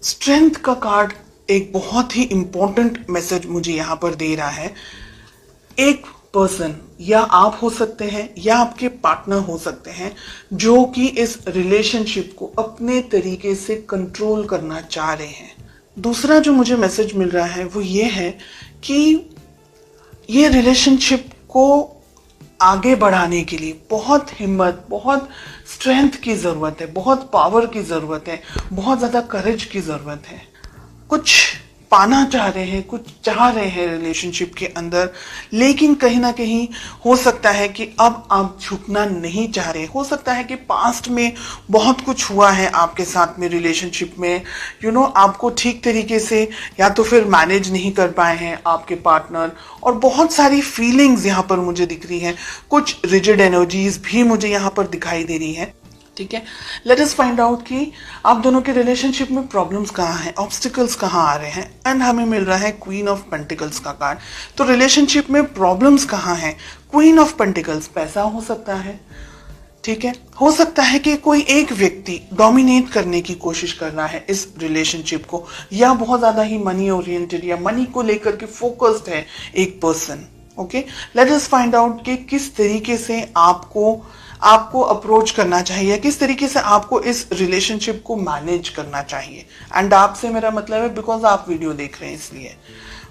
Strength का card एक बहुत ही इंपॉर्टेंट मैसेज मुझे यहाँ पर दे रहा है। एक पर्सन, या आप हो सकते हैं या आपके पार्टनर हो सकते हैं, जो कि इस रिलेशनशिप को अपने तरीके से कंट्रोल करना चाह रहे हैं। दूसरा जो मुझे मैसेज मिल रहा है वो ये है कि ये रिलेशनशिप को आगे बढ़ाने के लिए बहुत हिम्मत, बहुत स्ट्रेंथ की ज़रूरत है, बहुत पावर की ज़रूरत है, बहुत ज़्यादा करेज की ज़रूरत है। कुछ पाना चाह रहे हैं, कुछ चाह रहे हैं रिलेशनशिप के अंदर, लेकिन कहीं ना कहीं हो सकता है कि अब आप झुकना नहीं चाह रहे। हो सकता है कि पास्ट में बहुत कुछ हुआ है आपके साथ में रिलेशनशिप में, आपको ठीक तरीके से या तो फिर मैनेज नहीं कर पाए हैं आपके पार्टनर, और बहुत सारी फीलिंग्स यहाँ पर मुझे दिख रही हैं। कुछ रिजिड एनर्जीज भी मुझे यहाँ पर दिखाई दे रही है। ठीक है, लेट अस फाइंड आउट कि आप दोनों के रिलेशनशिप में प्रॉब्लम्स कहाँ हैं, ऑब्स्टिकल्स कहाँ आ रहे हैं। एंड हमें मिल रहा है क्वीन ऑफ पेंटिकल्स का कार्ड। तो रिलेशनशिप में प्रॉब्लम्स कहाँ हैं? क्वीन ऑफ पेंटिकल्स, पैसा हो सकता है। ठीक है, हो सकता है कि कोई एक व्यक्ति डोमिनेट करने की कोशिश कर रहा है इस रिलेशनशिप को, या बहुत ज्यादा ही मनी ओरिएंटेड या मनी को लेकर के फोकस्ड है एक person. Okay, let us find out कि किस तरीके से आपको अप्रोच करना चाहिए, किस तरीके से आपको इस रिलेशनशिप को मैनेज करना चाहिए। एंड आपसे मेरा मतलब है बिकॉज आप वीडियो देख रहे हैं इसलिए।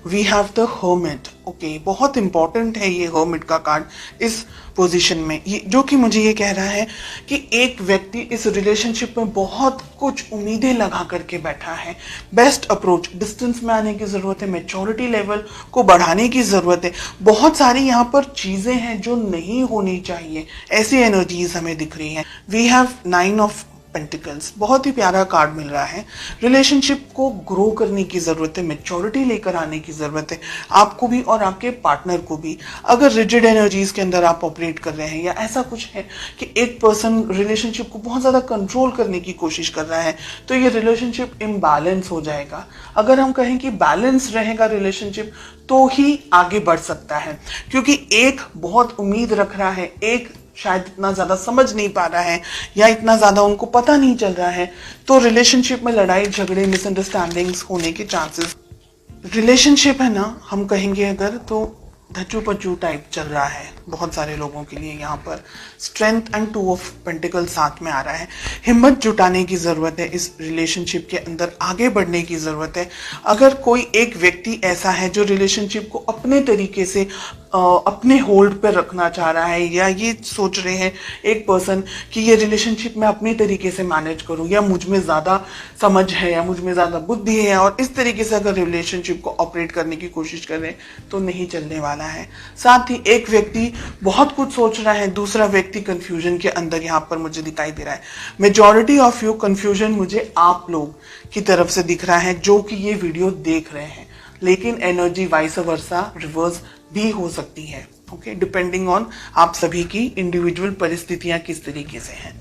We have the hermit. Okay, बहुत इंपॉर्टेंट है ये हर्मिट का कार्ड इस पोजीशन में, ये जो कि मुझे ये कह रहा है कि एक व्यक्ति इस रिलेशनशिप में बहुत कुछ उम्मीदें लगा करके बैठा है। बेस्ट अप्रोच, डिस्टेंस में आने की जरूरत है, मैच्योरिटी लेवल को बढ़ाने की जरूरत है। बहुत सारी यहाँ पर चीजें हैं जो नहीं होनी चाहिए, ऐसी एनर्जीज हमें दिख रही हैं। वी हैव 9 ऑफ पेंटिकल्स, बहुत ही प्यारा कार्ड मिल रहा है। रिलेशनशिप को ग्रो करने की जरूरत है, मैच्योरिटी लेकर आने की जरूरत है, आपको भी और आपके पार्टनर को भी। अगर रिजिड एनर्जीज के अंदर आप ऑपरेट कर रहे हैं, या ऐसा कुछ है कि एक पर्सन रिलेशनशिप को बहुत ज्यादा कंट्रोल करने की कोशिश कर रहा है, तो ये रिलेशनशिप इम्बैलेंस हो जाएगा। अगर हम कहें कि बैलेंस रहेगा रिलेशनशिप, तो ही आगे बढ़ सकता है। क्योंकि एक बहुत उम्मीद रख रहा है, एक शायद इतना ज्यादा समझ नहीं पा रहा है, या इतना ज्यादा उनको पता नहीं चल रहा है, तो रिलेशनशिप में लड़ाई झगड़े, मिसअंडरस्टैंडिंग्स होने के चांसेस। रिलेशनशिप है ना, हम कहेंगे अगर, तो धचू पचू टाइप चल रहा है बहुत सारे लोगों के लिए। यहाँ पर स्ट्रेंथ एंड 2 ऑफ पेंटिकल साथ में आ रहा है। हिम्मत जुटाने की जरूरत है, इस रिलेशनशिप के अंदर आगे बढ़ने की जरूरत है। अगर कोई एक व्यक्ति ऐसा है जो रिलेशनशिप को अपने तरीके से अपने होल्ड पर रखना चाह रहा है, या ये सोच रहे हैं एक पर्सन कि ये रिलेशनशिप मैं अपने तरीके से मैनेज करूं, या मुझ में ज्यादा समझ है, या मुझ में ज्यादा बुद्धि है, और इस तरीके से अगर रिलेशनशिप को ऑपरेट करने की कोशिश कर रहे हैं तो नहीं चलने वाला है। साथ ही एक व्यक्ति बहुत कुछ सोच रहा है, दूसरा व्यक्ति कंफ्यूजन के अंदर यहाँ पर मुझे दिखाई दे रहा है। मेजॉरिटी ऑफ यू कंफ्यूजन मुझे आप लोग की तरफ से दिख रहा है जो कि ये वीडियो देख रहे हैं, लेकिन एनर्जी वाइस वर्सा रिवर्स भी हो सकती है। ओके, डिपेंडिंग ऑन आप सभी की इंडिविजुअल परिस्थितियां किस तरीके से हैं।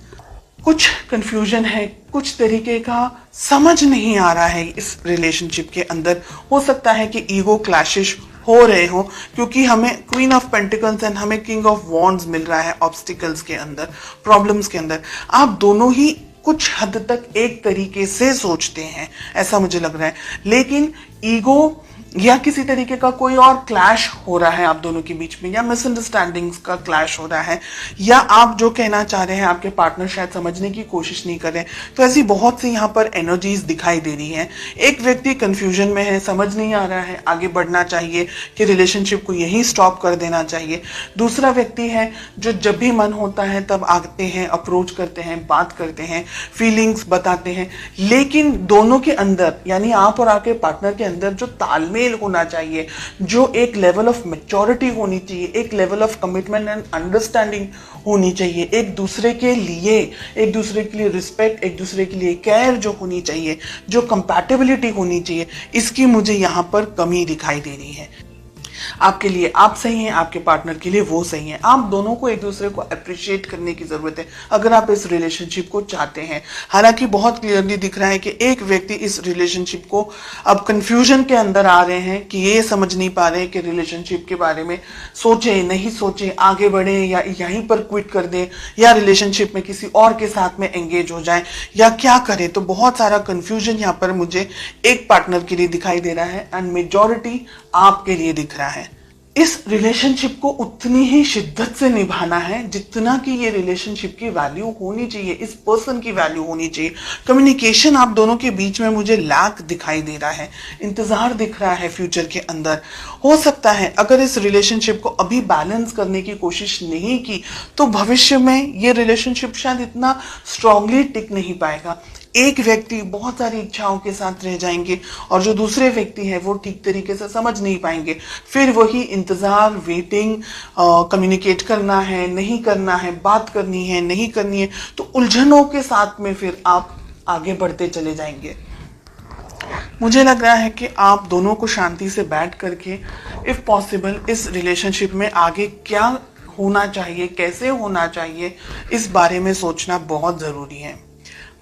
कुछ कंफ्यूजन है, कुछ तरीके का समझ नहीं आ रहा है इस रिलेशनशिप के अंदर। हो सकता है कि ईगो क्लैशेस हो रहे हो, क्योंकि हमें क्वीन ऑफ पेंटिकल्स एंड हमें किंग ऑफ वॉन्ड्स मिल रहा है ऑब्स्टिकल्स के अंदर, प्रॉब्लम्स के अंदर। आप दोनों ही कुछ हद तक एक तरीके से सोचते हैं, ऐसा मुझे लग रहा है, लेकिन ईगो या किसी तरीके का कोई और क्लैश हो रहा है आप दोनों के बीच में, या मिसअंडरस्टैंडिंग्स का क्लैश हो रहा है, या आप जो कहना चाह रहे हैं आपके पार्टनर शायद समझने की कोशिश नहीं कर रहे। तो ऐसी बहुत सी यहाँ पर एनर्जीज दिखाई दे रही हैं। एक व्यक्ति कंफ्यूजन में है, समझ नहीं आ रहा है आगे बढ़ना चाहिए कि रिलेशनशिप को यहीं स्टॉप कर देना चाहिए। दूसरा व्यक्ति है जो जब भी मन होता है तब आते हैं, अप्रोच करते हैं, बात करते हैं, फीलिंग्स बताते हैं, लेकिन दोनों के अंदर, यानी आप और आपके पार्टनर के अंदर जो तालमेल होना चाहिए, जो एक लेवल ऑफ मैच्योरिटी होनी चाहिए, एक level of commitment and understanding होनी चाहिए, एक दूसरे के लिए रिस्पेक्ट, एक दूसरे के लिए केयर जो होनी चाहिए, जो कंपैटिबिलिटी होनी चाहिए, इसकी मुझे यहाँ पर कमी दिखाई दे रही है। आपके लिए आप सही हैं, आपके पार्टनर के लिए वो सही है। आप दोनों को एक दूसरे को अप्रिशिएट करने की जरूरत है अगर आप इस रिलेशनशिप को चाहते हैं। हालांकि बहुत क्लियरली दिख रहा है कि एक व्यक्ति इस रिलेशनशिप को अब कंफ्यूजन के अंदर आ रहे हैं कि ये समझ नहीं पा रहे कि रिलेशनशिप के बारे में सोचे नहीं सोचे, आगे बढ़े या यहीं पर क्विट कर दे या रिलेशनशिप में किसी और के साथ में एंगेज हो जाए या क्या करें। तो बहुत सारा कंफ्यूजन यहाँ पर मुझे एक पार्टनर के लिए दिखाई दे रहा है एंड मेजॉरिटी आपके लिए दिख रहा है। इस रिलेशनशिप को उतनी ही शिद्दत से निभाना है जितना कि ये रिलेशनशिप की वैल्यू होनी चाहिए, इस पर्सन की वैल्यू होनी चाहिए। कम्युनिकेशन आप दोनों के बीच में मुझे लैक दिखाई दे रहा है, इंतजार दिख रहा है फ्यूचर के अंदर। हो सकता है अगर इस रिलेशनशिप को अभी बैलेंस करने की कोशिश नहीं की तो भविष्य में ये रिलेशनशिप शायद इतना स्ट्रांगली टिक नहीं पाएगा। एक व्यक्ति बहुत सारी इच्छाओं के साथ रह जाएंगे और जो दूसरे व्यक्ति है वो ठीक तरीके से समझ नहीं पाएंगे। फिर वही इंतजार, वेटिंग, कम्युनिकेट करना है नहीं करना है, बात करनी है नहीं करनी है, तो उलझनों के साथ में फिर आप आगे बढ़ते चले जाएंगे। मुझे लग रहा है कि आप दोनों को शांति से बैठ करके इफ पॉसिबल इस रिलेशनशिप में आगे क्या होना चाहिए, कैसे होना चाहिए, इस बारे में सोचना बहुत जरूरी है।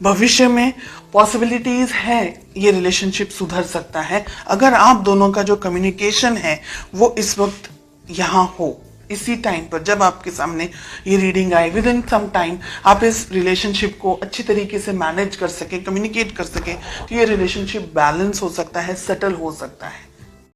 भविष्य में पॉसिबिलिटीज है ये रिलेशनशिप सुधर सकता है अगर आप दोनों का जो कम्युनिकेशन है वो इस वक्त यहाँ हो। इसी टाइम पर जब आपके सामने ये रीडिंग आए, विद इन सम टाइम आप इस रिलेशनशिप को अच्छी तरीके से मैनेज कर सके, कम्युनिकेट कर सके, तो ये रिलेशनशिप बैलेंस हो सकता है, सेटल हो सकता है।